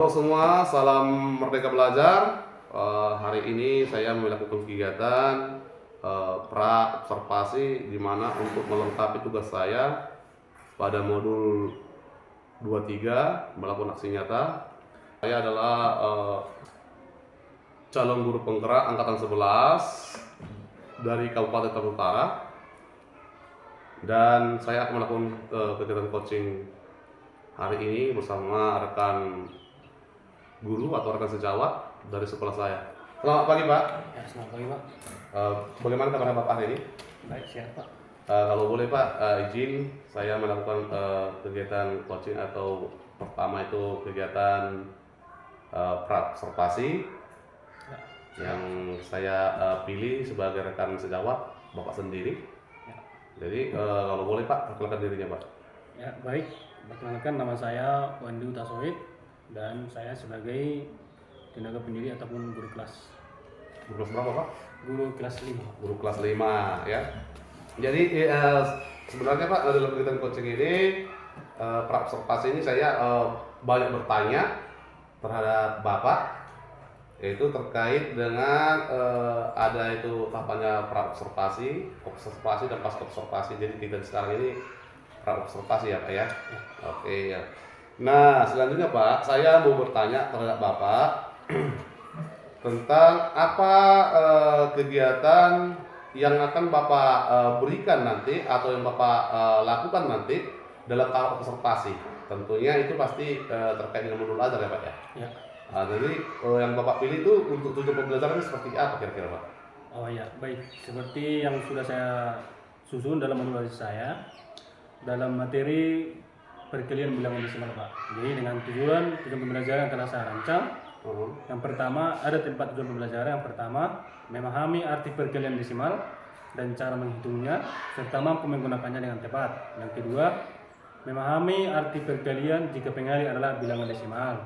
Halo semua, salam Merdeka Belajar. Hari ini saya melakukan kegiatan pra-observasi di mana untuk melengkapi tugas saya pada modul 23 melakukan aksi nyata. Saya adalah calon guru penggerak angkatan 11 dari Kabupaten Tabuk Utara, dan saya akan melakukan kegiatan coaching hari ini bersama rekan guru atau rekan sejawat dari sekolah saya. Selamat pagi Pak. Ya, selamat pagi Pak. Bagaimana kabar Bapak hari ini? Baik, siap Pak. Kalau boleh Pak, izin saya melakukan kegiatan coaching atau pertama itu kegiatan pra-observasi yang saya pilih sebagai rekan sejawat Bapak sendiri. Ya. Jadi kalau boleh Pak, perkenalkan dirinya Pak. Ya, baik. Perkenalkan, nama saya Wandi Utasoid dan saya sebagai tenaga pendiri ataupun guru kelas. Guru kelas berapa Pak? Guru kelas 5. Guru kelas 5 ya. Jadi sebenarnya Pak, dalam kegiatan coaching ini pra-observasi ini saya banyak bertanya terhadap Bapak, yaitu terkait dengan ada itu tahapannya pra-observasi, observasi dan pasca observasi. Jadi kita sekarang ini pra-observasi ya Pak ya. Oke ya. Nah selanjutnya Pak, saya mau bertanya terhadap Bapak tentang apa kegiatan yang akan Bapak berikan nanti atau yang Bapak lakukan nanti dalam tahap observasi. Tentunya itu pasti terkait dengan modul ajar ya Pak ya. Ya. Nah, jadi yang Bapak pilih itu untuk tujuan pembelajaran seperti apa kira-kira Pak? Oh ya, baik. Seperti yang sudah saya susun dalam modul saya dalam materi perkalian bilangan desimal Pak. Jadi dengan tujuan pembelajaran yang telah saya rancang. Yang pertama, ada tempat tujuan pembelajaran. Yang pertama, memahami arti perkalian desimal dan cara menghitungnya serta mampu menggunakannya dengan tepat. Yang kedua, memahami arti perkalian jika pengali adalah bilangan desimal.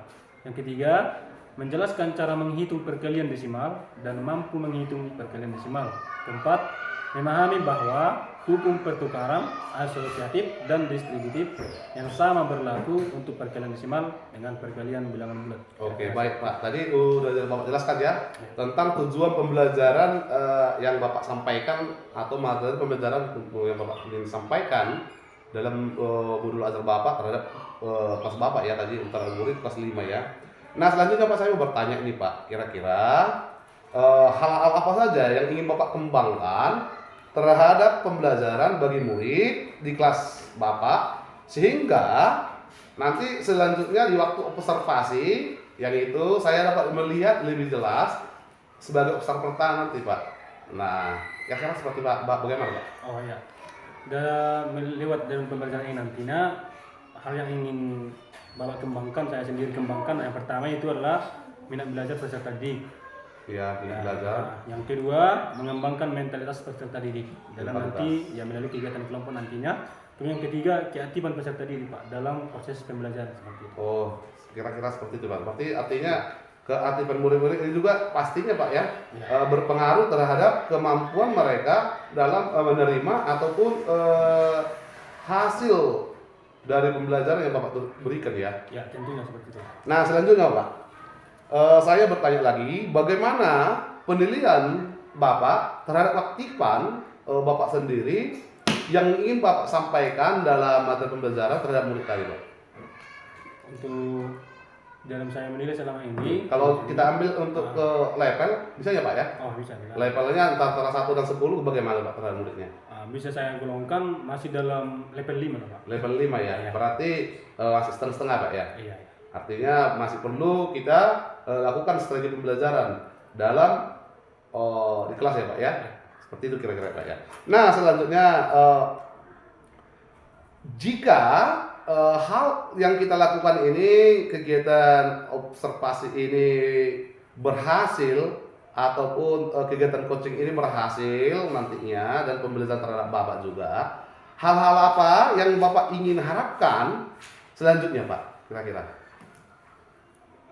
Yang ketiga, menjelaskan cara menghitung perkalian desimal dan mampu menghitung perkalian desimal. Keempat, memahami bahwa hukum pertukaran asosiatif dan distributif yang sama berlaku untuk perkalian desimal dengan perkalian bilangan bulat. Oke, baik Pak. Tadi udah Bapak jelaskan ya tentang tujuan pembelajaran yang Bapak sampaikan atau materi pembelajaran yang Bapak ingin sampaikan dalam modul ajar Bapak terhadap kelas Bapak ya tadi antara murid kelas 5 ya. Nah, selanjutnya Pak, saya mau bertanya ini Pak, kira-kira hal-hal apa saja yang ingin Bapak kembangkan terhadap pembelajaran bagi murid di kelas Bapak sehingga nanti selanjutnya di waktu observasi yang itu saya dapat melihat lebih jelas sebagai observer nanti Pak. Nah, kira-kira seperti Pak, bagaimana Pak? Oh ya, dalam lewat dalam pembelajaran ini nantinya hal yang ingin Bapak kembangkan, saya sendiri kembangkan. Yang pertama itu adalah minat belajar peserta didik. Ya, belajar. Yang kedua, mengembangkan mentalitas peserta didik dalam nanti ya melalui kegiatan kelompok nantinya. Kemudian yang ketiga, keaktifan peserta didik Pak dalam proses pembelajaran seperti itu. Oh, kira-kira seperti itu Pak. Berarti artinya keaktifan murid-murid ini juga pastinya Pak ya, berpengaruh terhadap kemampuan mereka dalam menerima ataupun hasil dari pembelajaran yang Bapak berikan ya. Ya, tentunya seperti itu. Nah, selanjutnya Pak, saya bertanya lagi, bagaimana penilaian Bapak terhadap aktifan Bapak sendiri yang ingin Bapak sampaikan dalam materi pembelajaran terhadap murid tadi Pak? Untuk dalam saya menilai selama ini, Kalau kita ambil untuk ke level, bisa ya Pak ya? oh bisa. Levelnya antara 1 dan 10 bagaimana Pak terhadap muridnya? Bisa saya golongkan masih dalam level 5 Pak. Level 5 ya, Iya. Berarti masih setengah-setengah Pak ya? Iya. Artinya masih perlu kita lakukan strategi pembelajaran dalam di kelas ya Pak ya? Seperti itu kira-kira Pak ya. Nah selanjutnya jika hal yang kita lakukan ini, kegiatan observasi ini berhasil ataupun kegiatan coaching ini berhasil nantinya dan pembelajaran terhadap Bapak juga, hal-hal apa yang Bapak ingin harapkan selanjutnya Pak kira-kira?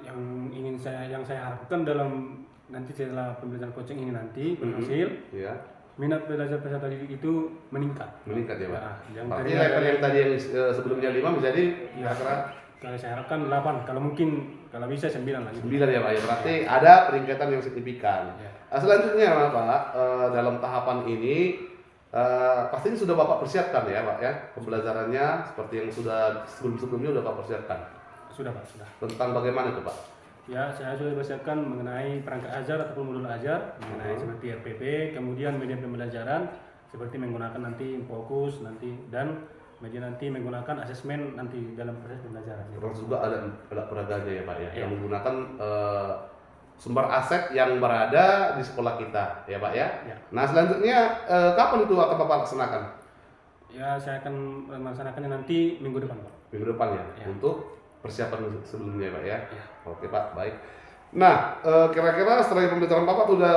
Yang saya harapkan dalam nanti setelah pembelajaran coaching ini nanti berhasil, Ya. minat belajar peserta didik itu meningkat. Meningkat ya Pak. Nah, yang Berarti tadinya level yang tadi yang sebelumnya 5 menjadi Ya. kira-kira Kalau saya harapkan 8, kalau mungkin kalau bisa 9 lagi. 9 ya Pak ya, berarti ada peningkatan yang signifikan. Ya. Selanjutnya Pak, dalam tahapan ini pastinya sudah Bapak persiapkan ya Pak ya, pembelajarannya seperti yang sudah sebelum-sebelumnya sudah Bapak persiapkan. Sudah Pak, sudah. Tentang bagaimana itu Pak? Ya, saya sudah persiapkan mengenai perangkat ajar ataupun modul ajar, mengenai seperti RPP, kemudian media pembelajaran, seperti menggunakan nanti fokus nanti dan media nanti menggunakan asesmen nanti dalam proses pembelajaran. Terus juga ada peraganya ya Pak ya, Ya. yang menggunakan sumber aset yang berada di sekolah kita ya Pak ya. Ya. Nah selanjutnya kapan itu akan Bapak laksanakan? Ya, saya akan melaksanakannya nanti minggu depan Pak. Minggu depan ya, Ya. untuk persiapan sebelumnya ya Pak ya. Ya. Oke Pak, baik. Nah kira-kira setelah pembelajaran Bapak tuh udah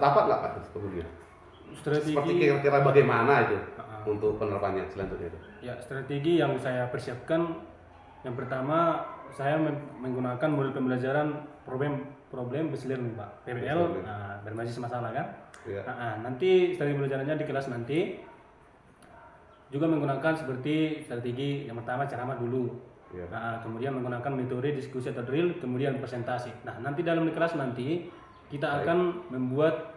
dapat nggak Pak sebelumnya? Seperti Strategi kira-kira bagaimana itu Uh-uh. untuk penerapannya selanjutnya itu? Ya, strategi yang saya persiapkan yang pertama saya menggunakan modul pembelajaran problem based learning Pak, PBL, berbasis masalah kan. Ya. Nanti strategi pembelajarannya di kelas nanti juga menggunakan seperti strategi yang pertama ceramah dulu. Ya. Kemudian menggunakan metode diskusi atau drill, kemudian presentasi. Nah, nanti dalam kelas nanti kita akan membuat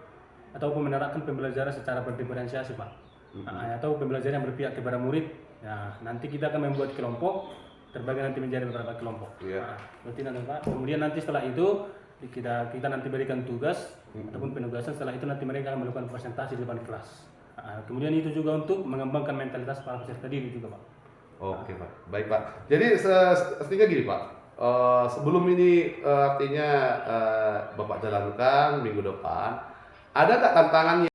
ataupun menerapkan pembelajaran secara berdiferensiasi Pak. Atau pembelajaran yang berpihak kepada murid. Nah, nanti kita akan membuat kelompok terbagi nanti menjadi beberapa kelompok. Iya. Berarti nanti Pak. Kemudian nanti setelah itu kita nanti berikan tugas ataupun penugasan. Setelah itu nanti mereka akan melakukan presentasi di depan kelas. Kemudian itu juga untuk mengembangkan mentalitas para peserta didik juga Pak. Oke Pak, baik Pak. Jadi artinya gini Pak, sebelum ini artinya Bapak jalankan minggu depan, ada nggak tantangan